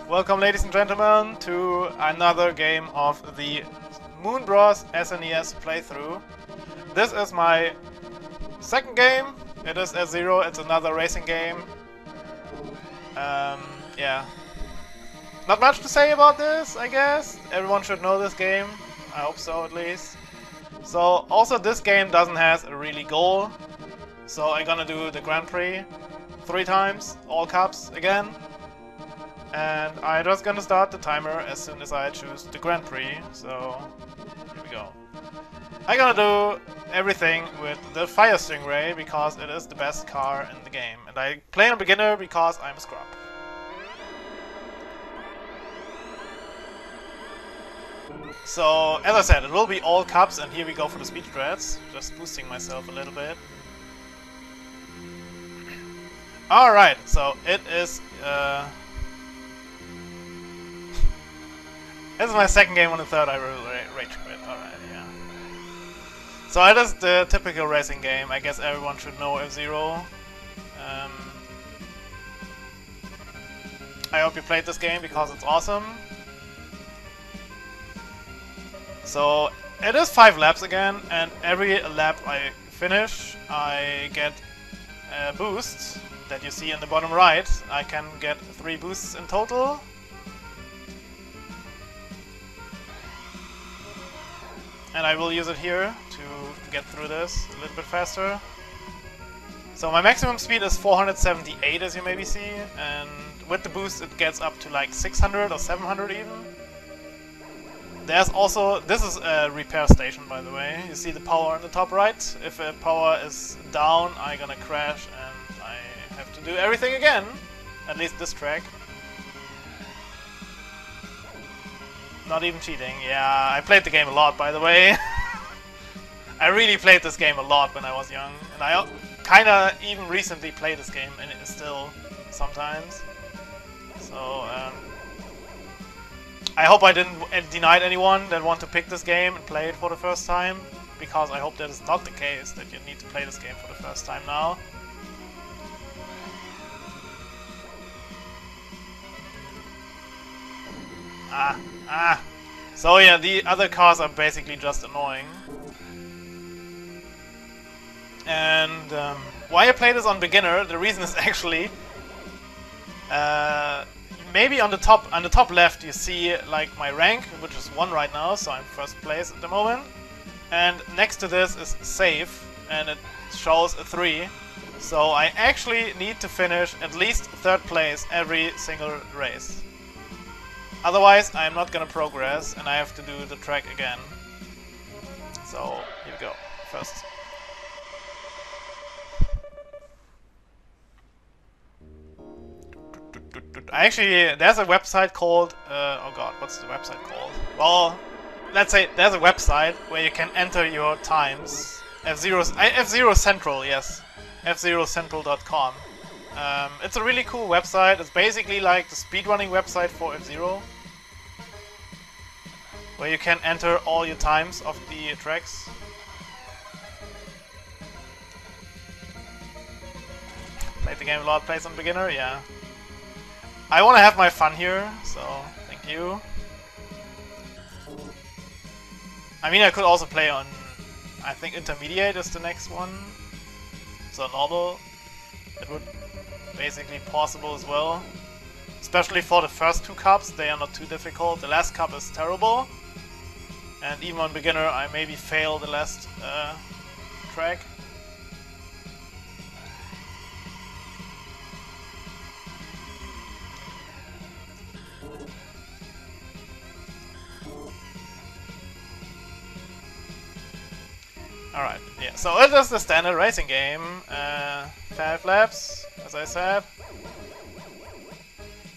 Welcome, ladies and gentlemen, to another game of the Moonbros SNES playthrough. This is my second game. It is F-Zero. It's another racing game. Yeah. Not much to say about this, I guess. Everyone should know this game. I hope so, at least. So, also this game doesn't have a really goal. So I'm gonna do the Grand Prix 3 times, all cups again. And I'm just gonna start the timer as soon as I choose the Grand Prix. So, here we go. I'm gonna do everything with the Fire Stingray because it is the best car in the game. And I play on beginner because I'm a scrub. So, as I said, it will be all cups, and here we go for the speed strats. Just boosting myself a little bit. Alright, so it is... This is my second game on the third, I will rage quit. Alright, yeah. So it is the typical racing game. I guess everyone should know F-Zero. I hope you played this game because it's awesome. So it is 5 laps again, and every lap I finish, I get a boost that you see in the bottom right. I can get 3 boosts in total. And I will use it here to get through this a little bit faster. So my maximum speed is 478, as you maybe see, and with the boost it gets up to like 600 or 700 even. There's also, this is a repair station, by the way. You see the power on the top right. If a power is down, I'm gonna crash and I have to do everything again. At least this track. Not even cheating. Yeah, I played the game a lot, by the way. I really played this game a lot when I was young, and I kinda even recently played this game, and it is still sometimes. So, I hope I didn't deny anyone that want to pick this game and play it for the first time, because I hope that is not the case, that you need to play this game for the first time now. So yeah, the other cars are basically just annoying. And why I play this on beginner, the reason is actually maybe on the top left you see like my rank, which is 1 right now, so I'm first place at the moment. And next to this is save, and it shows a 3. So I actually need to finish at least 3rd place every single race. Otherwise I'm not gonna progress and I have to do the track again. So here we go, first. Actually, there's a website called, oh god, what's the website called? Well, let's say there's a website where you can enter your times. F-Zero Central, yes. F-ZeroCentral.com. It's a really cool website. It's basically like the speedrunning website for F-Zero, where you can enter all your times of the tracks. Played the game a lot, plays on beginner, yeah. I want to have my fun here, so thank you. I mean, I could also play on, I think intermediate is the next one. So normal, it would basically possible as well. Especially for the first 2 cups, they are not too difficult. The last cup is terrible. And even on beginner, I maybe fail the last track. Alright, yeah, so it is the standard racing game. 5 laps, as I said.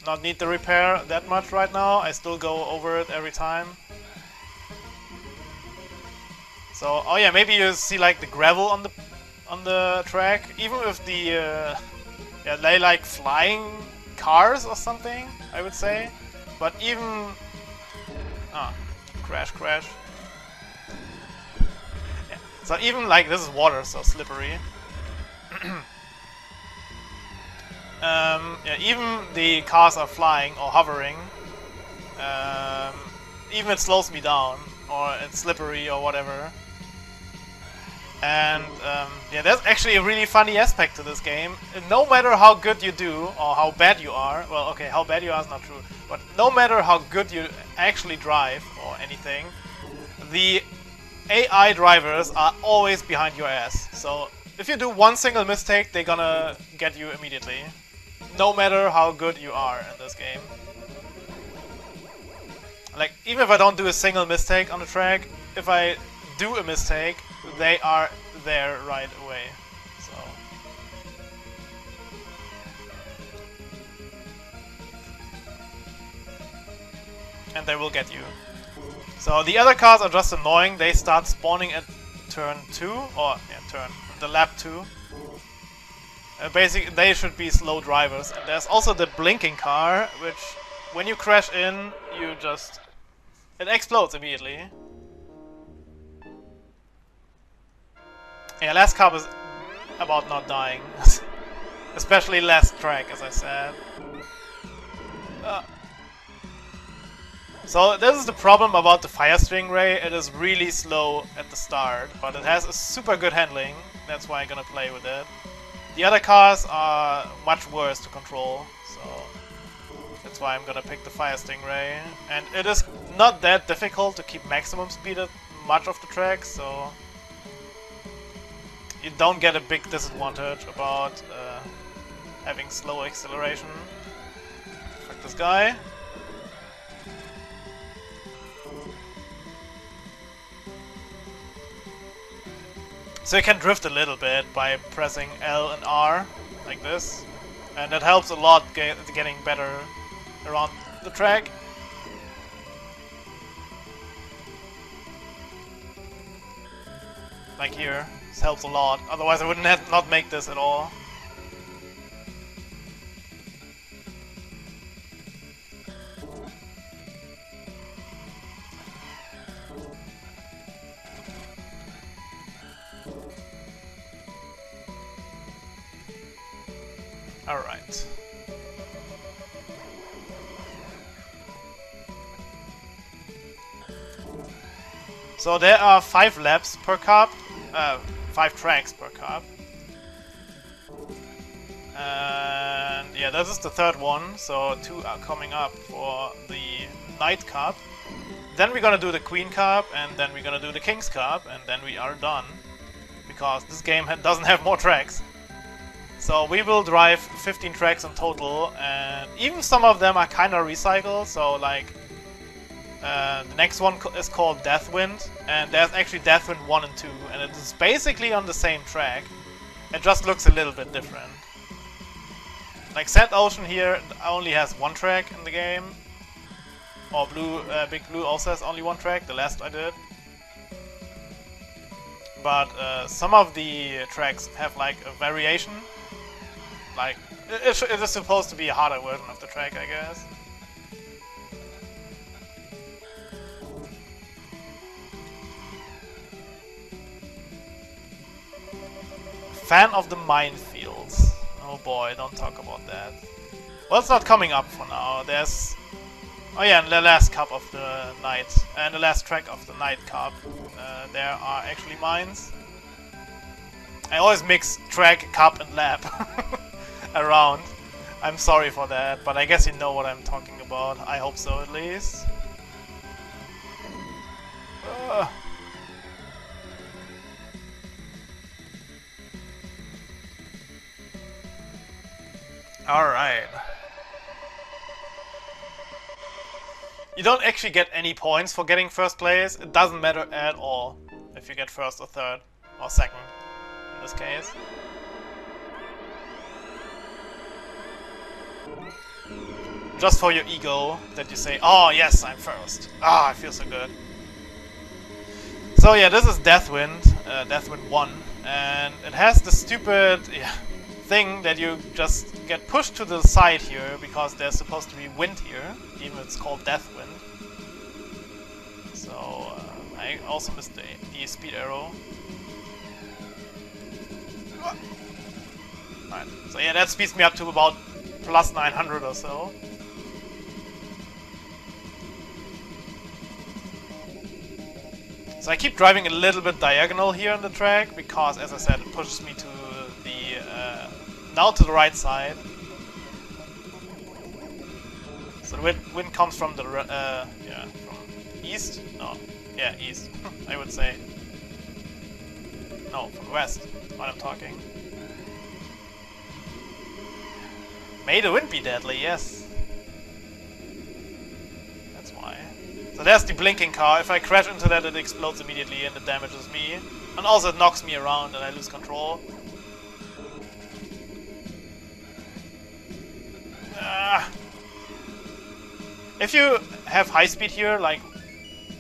Not need to repair that much right now, I still go over it every time. So, oh yeah, maybe you see like the gravel on the track, even with the yeah, they like flying cars or something, I would say. But even crash. Yeah. So even like this is water, so slippery. Yeah, even the cars are flying or hovering. Even it slows me down, or it's slippery or whatever. And yeah, there's actually a really funny aspect to this game. No matter how good you do, or how bad you are, well, okay, how bad you are is not true, but no matter how good you actually drive or anything, the AI drivers are always behind your ass. So if you do one single mistake, they're gonna get you immediately. No matter how good you are in this game. Like, even if I don't do a single mistake on the track, if I do a mistake, they are there right away. So and they will get you. So the other cars are just annoying. They start spawning at turn 2, or yeah, the lap 2. Basically, they should be slow drivers. And there's also the blinking car, which when you crash in, you just... it explodes immediately. Yeah, last cup is about not dying. Especially last track, as I said. So this is the problem about the Fire Stingray. It is really slow at the start, but it has a super good handling. That's why I'm gonna play with it. The other cars are much worse to control, so that's why I'm gonna pick the Fire Stingray. And it is not that difficult to keep maximum speed at much of the track, so you don't get a big disadvantage about having slow acceleration. Fuck this guy. So you can drift a little bit by pressing L and R, like this. And that helps a lot getting better around the track. Like here. This helps a lot, otherwise I wouldn't not make this at all. Alright. So there are 5 laps per cup. 5 tracks per cup. And yeah, this is the third one, so 2 are coming up for the Night Cup. Then we're gonna do the Queen Cup, and then we're gonna do the King's Cup, and then we are done. Because this game doesn't have more tracks. So we will drive 15 tracks in total, and even some of them are kinda recycled, so like... the next one is called Deathwind, and there's actually Deathwind 1 and 2, and it is basically on the same track. It just looks a little bit different. Like Sand Ocean here only has 1 track in the game, or Big Blue also has only 1 track, the last I did. But some of the tracks have like a variation. Like, it is supposed to be a harder version of the track, I guess. Fan of the minefields. Oh boy, don't talk about that. Well, it's not coming up for now. There's... oh yeah, and the last cup of the night, and the last track of the Night Cup, there are actually mines. I always mix track, cup, and lap around. I'm sorry for that, but I guess you know what I'm talking about. I hope so, at least. Alright. You don't actually get any points for getting first place. It doesn't matter at all if you get first or third, or second, in this case. Just for your ego, that you say, oh yes, I'm first. Ah, I feel so good. So yeah, this is Deathwind, Deathwind 1, and it has the stupid thing that you just get pushed to the side here because there's supposed to be wind here, even if it's called Deathwind. So I also missed the speed arrow. Right. So yeah, that speeds me up to about plus 900 or so. So I keep driving a little bit diagonal here on the track because, as I said, it pushes me to the now to the right side. So the wind comes from the yeah, from east. No, yeah, east. I would say. No, from the west. While I'm talking. May the wind be deadly. Yes. That's why. So there's the blinking car. If I crash into that, it explodes immediately and it damages me. And also it knocks me around and I lose control. If you have high speed here, like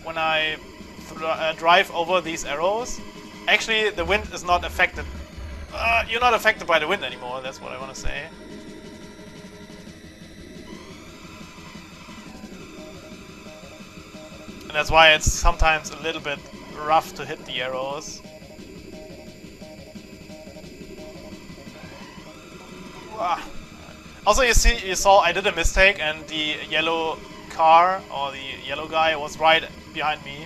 when I drive over these arrows, actually the wind is not affected. You're not affected by the wind anymore, that's what I want to say. And that's why it's sometimes a little bit rough to hit the arrows. Also, you saw I did a mistake, and the yellow car or the yellow guy was right behind me.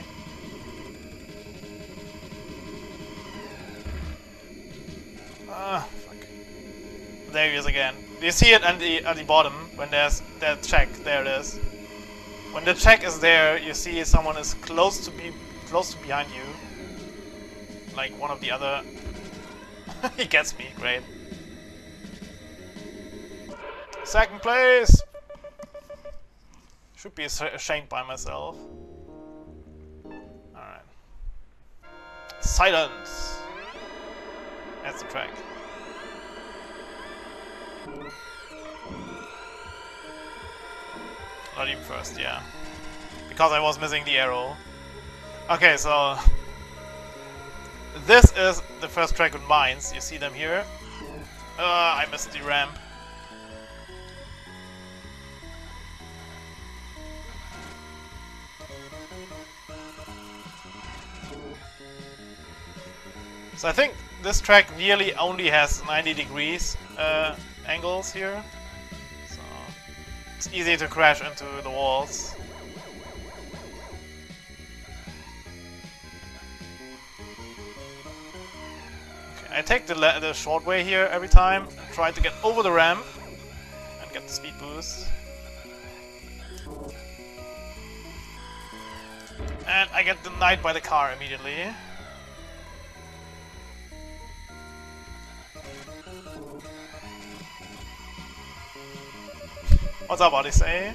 Fuck. There he is again. You see it at the bottom when there's that check. There it is. When the check is there, you see someone is close to behind you, like one of the other. He gets me, great. Second place. Should be ashamed by myself. All right. Silence. That's the track. Not even first, yeah. Because I was missing the arrow. Okay, so this is the first track with mines. You see them here. I missed the ramp. So I think this track nearly only has 90 degrees angles here. So it's easy to crash into the walls. Okay, I take the short way here every time. Try to get over the ramp and get the speed boost. And I get denied by the car immediately. What's up, Odyssey?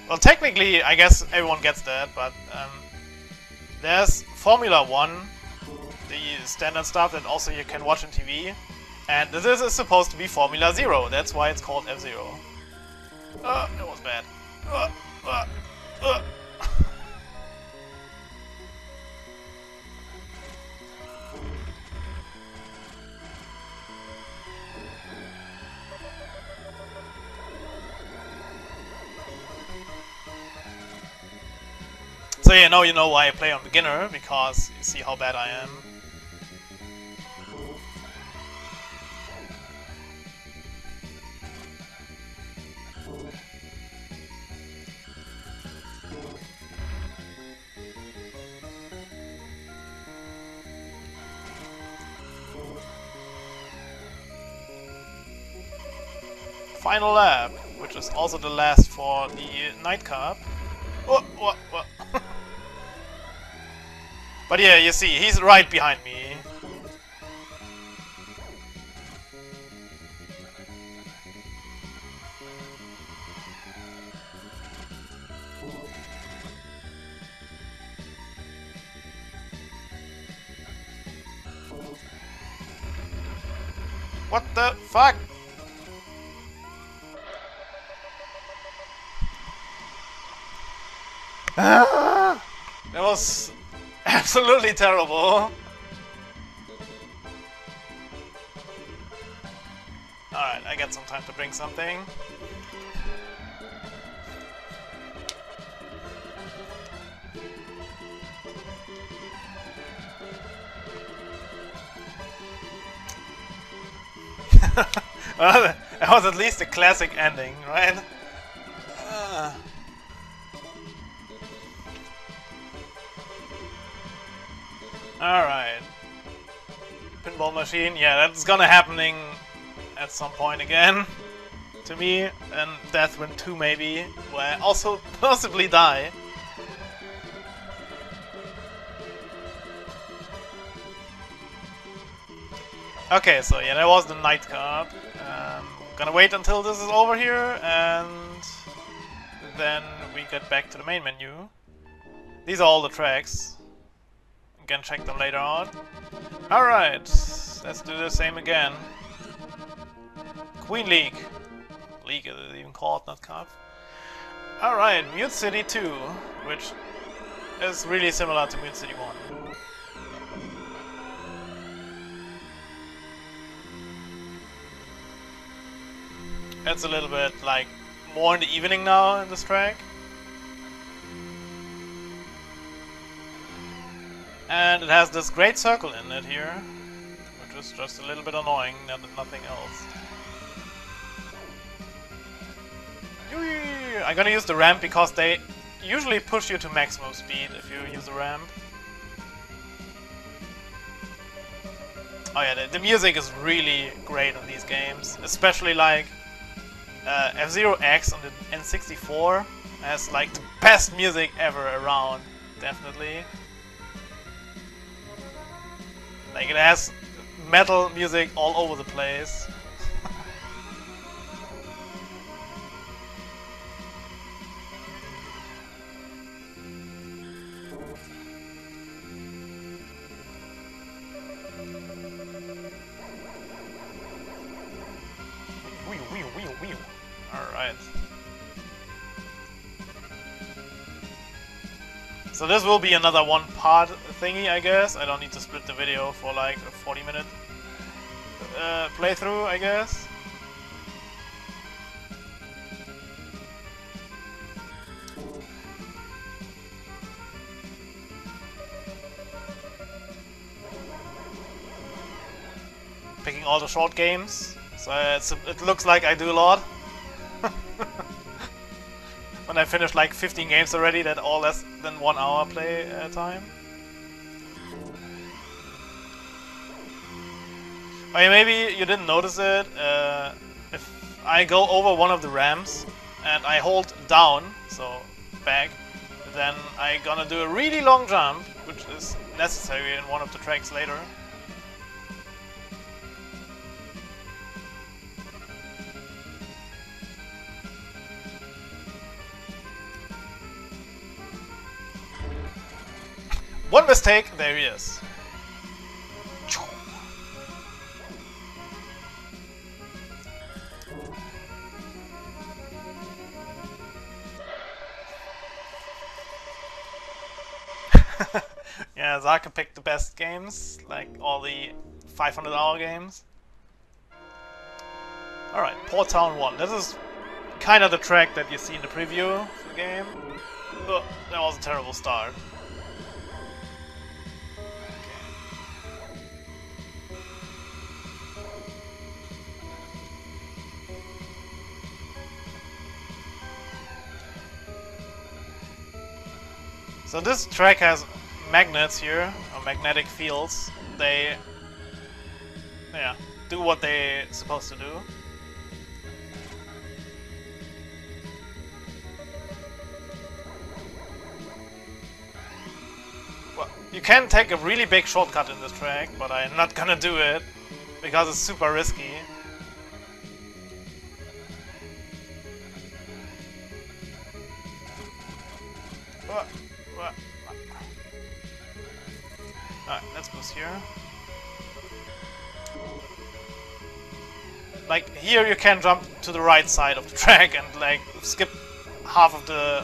Well, technically, I guess everyone gets that, but there's Formula 1, the standard stuff that also you can watch on TV, and this is supposed to be Formula 0, that's why it's called F-Zero. It was bad. So yeah, now you know why I play on beginner, because you see how bad I am. Final lap, which is also the last for the night cup. But yeah, you see, he's right behind me. What the fuck? That was absolutely terrible. Alright, I got some time to bring something. Well, that was at least a classic ending, right? Alright. Pinball machine, yeah, that's gonna happening at some point again. To me, and Deathwind 2 maybe, where I also possibly die. Okay, so yeah, that was the night card. Gonna wait until this is over here, and then we get back to the main menu. These are all the tracks. You can check them later on. Alright, let's do the same again. Queen League. League is it even called, not Cup. Alright, Mute City 2, which is really similar to Mute City 1. It's a little bit like more in the evening now in this track. And it has this great circle in it here, which is just a little bit annoying, nothing else. I'm gonna use the ramp because they usually push you to maximum speed if you use the ramp. Oh yeah, the music is really great on these games, especially like F-Zero X on the N64 has like the best music ever around, definitely. Like it has metal music all over the place. Alright. So this will be another one part thingy, I guess. I don't need to split the video for like a 40-minute playthrough, I guess. Picking all the short games, so it looks like I do a lot. When I finish like 15 games already, that all less than 1 hour play time. Oh yeah, maybe you didn't notice it. If I go over one of the ramps and I hold down, so back, then I'm gonna do a really long jump, which is necessary in one of the tracks later. One mistake, there he is. Yeah, Zaka picked the best games, like all the 500-hour games. Alright, Port Town 1. This is kind of the track that you see in the preview of the game. Oh, that was a terrible start. So this track has magnets here, or magnetic fields. They, yeah, do what they're supposed to do. Well, you can take a really big shortcut in this track, but I'm not gonna do it, because it's super risky. Alright, let's boost here. Like here you can jump to the right side of the track and like skip half of the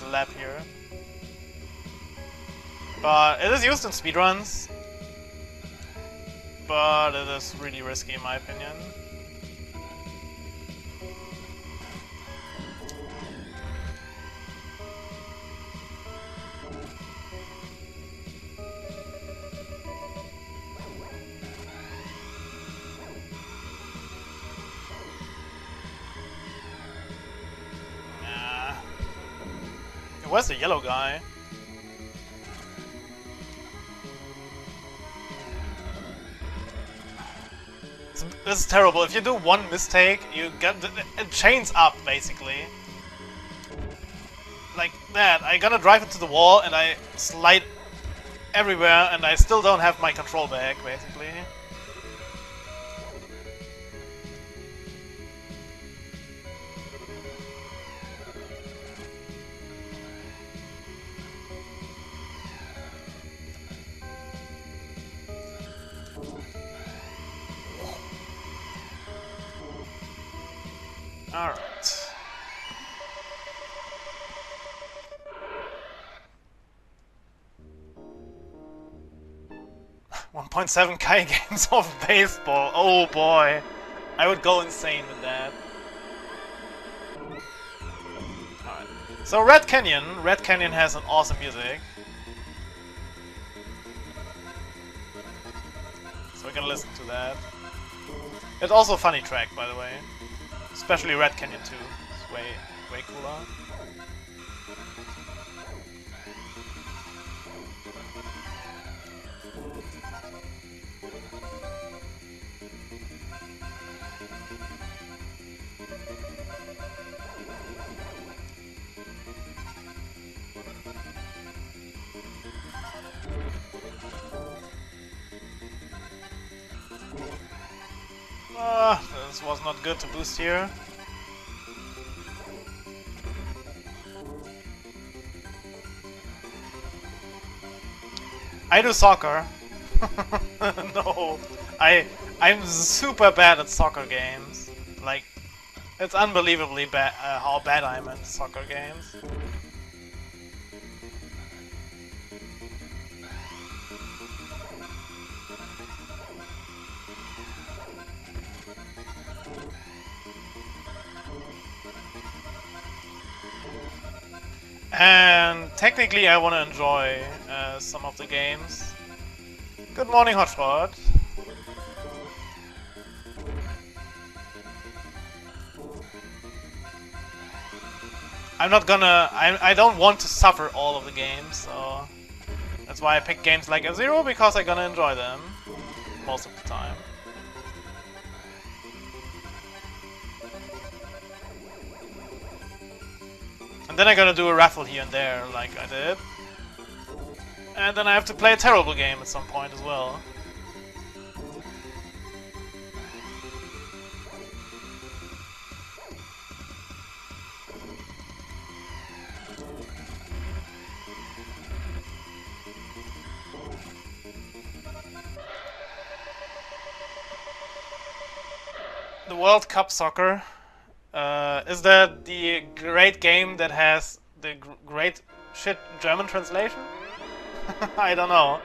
lap here. But it is used in speedruns. But it is really risky in my opinion. where's the yellow guy? This is terrible. If you do one mistake, you get it chains up basically. Like that. I'm gonna drive into the wall and I slide everywhere and I still don't have my control back basically. Alright. 1.7k games of baseball. Oh boy. I would go insane with that. Alright. So Red Canyon has an awesome music. So we're gonna listen to that. It's also a funny track, by the way. Especially Red Canyon 2. It's way cooler. This was not good to boost here. I do soccer. No, I'm super bad at soccer games. Like, it's unbelievably bad how bad I am at soccer games. And technically I want to enjoy some of the games. Good morning, Hotshot. I'm not gonna... I don't want to suffer all of the games, so... That's why I pick games like F-Zero, because I'm gonna enjoy them most of the time. And then I'm gonna do a raffle here and there, like I did. And then I have to play a terrible game at some point as well. The World Cup Soccer. Is that the great game that has the great shit German translation? I don't know.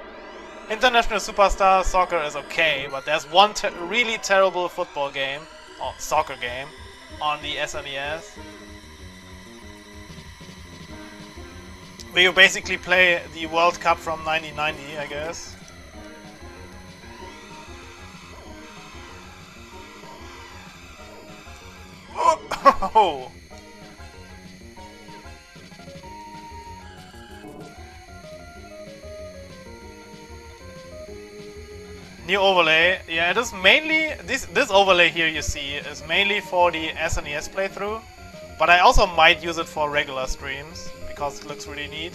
International Superstar Soccer is okay, but there's one really terrible football game, or soccer game, on the SNES. Where you basically play the World Cup from 1990, I guess. Oh! New overlay, yeah, it is mainly this overlay here you see is mainly for the SNES playthrough, but I also might use it for regular streams because it looks really neat.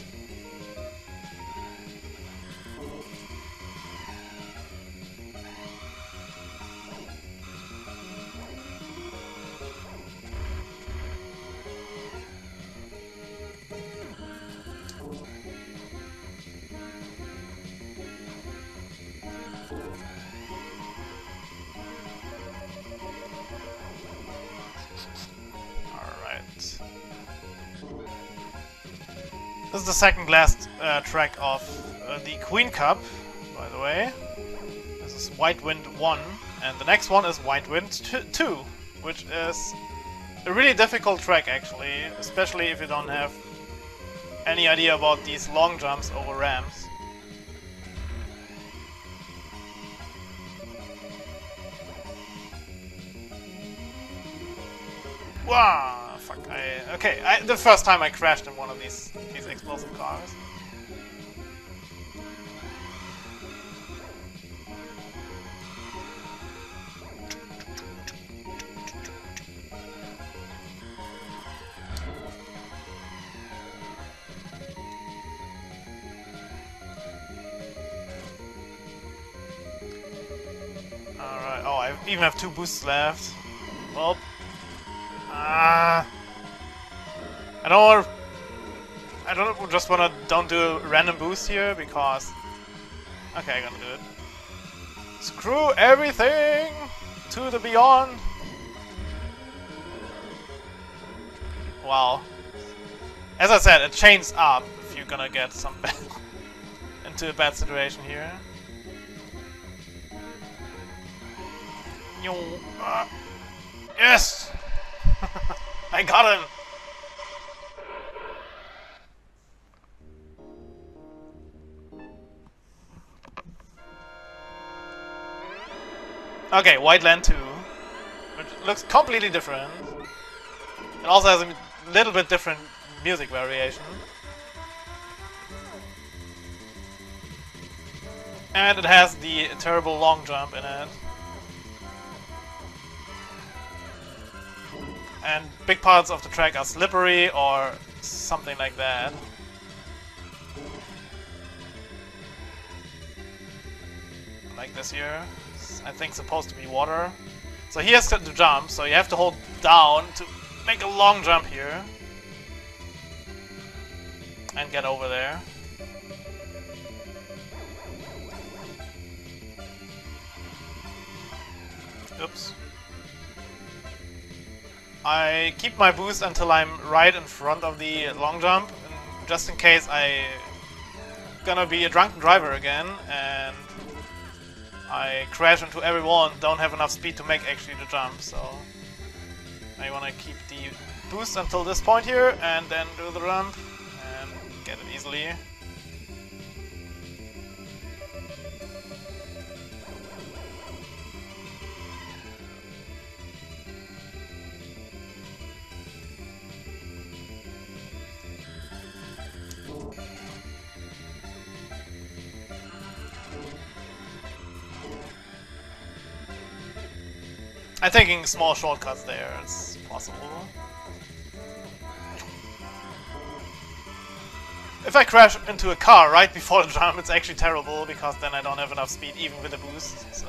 This is the second last track of the Queen Cup, by the way. This is White Wind 1, and the next one is White Wind 2, which is a really difficult track actually, especially if you don't have any idea about these long jumps over ramps. Wow! fuck. Okay, the first time I crashed in one of these explosive cars. Alright, oh, I even have 2 boosts left. Well, I just wanna don't do a random boost here because okay, I'm gonna do it. Screw everything to the beyond. Wow. As I said, it chains up if you're gonna get some into a bad situation here. Yes! I got him! Okay, White Land 2, which looks completely different. It also has a little bit different music variation. And it has the terrible long jump in it. And big parts of the track are slippery or something like that. Like this here. It's, I think, supposed to be water. So he has to jump, so you have to hold down to make a long jump here. And get over there. Oops. I keep my boost until I'm right in front of the long jump, just in case I'm gonna be a drunken driver again and I crash into everyone, don't have enough speed to make actually the jump, so I wanna keep the boost until this point here and then do the jump and get it easily. I'm taking small shortcuts there, it's possible. If I crash into a car right before the jump, it's actually terrible, because then I don't have enough speed even with a boost, so...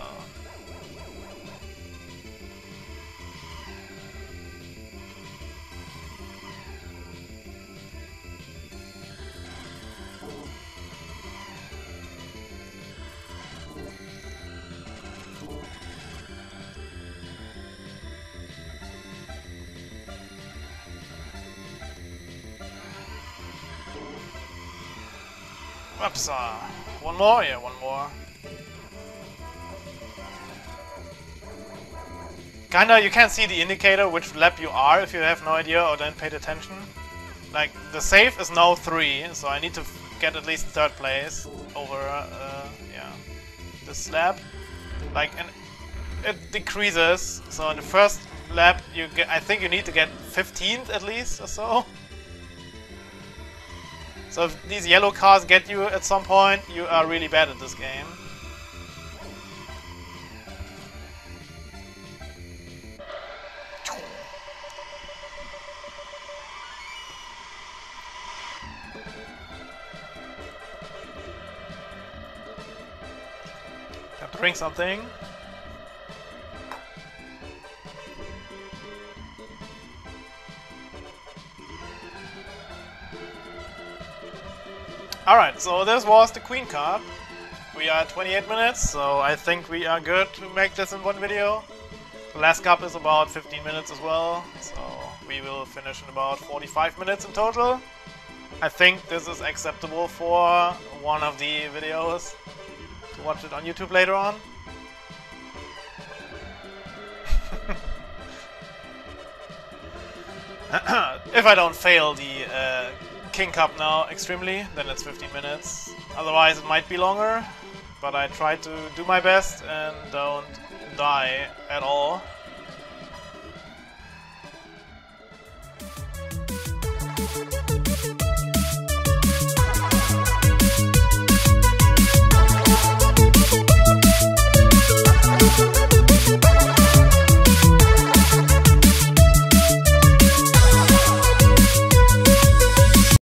Oops, one more? Yeah, one more. Kinda, you can't see the indicator which lap you are if you have no idea or don't pay attention. Like, the save is now 3, so I need to get at least 3rd place over, yeah, this lap. Like, and it decreases, so in the first lap you get, I think you need to get 15th at least or so. So if these yellow cars get you at some point, you are really bad at this game. Have to drink something. Alright, so this was the Queen Cup. We are at 28 minutes, so I think we are good to make this in one video. The last cup is about 15 minutes as well, so we will finish in about 45 minutes in total. I think this is acceptable for one of the videos to watch it on YouTube later on. If I don't fail the King Cup now extremely, then it's 15 minutes. Otherwise it might be longer, but I try to do my best and don't die at all.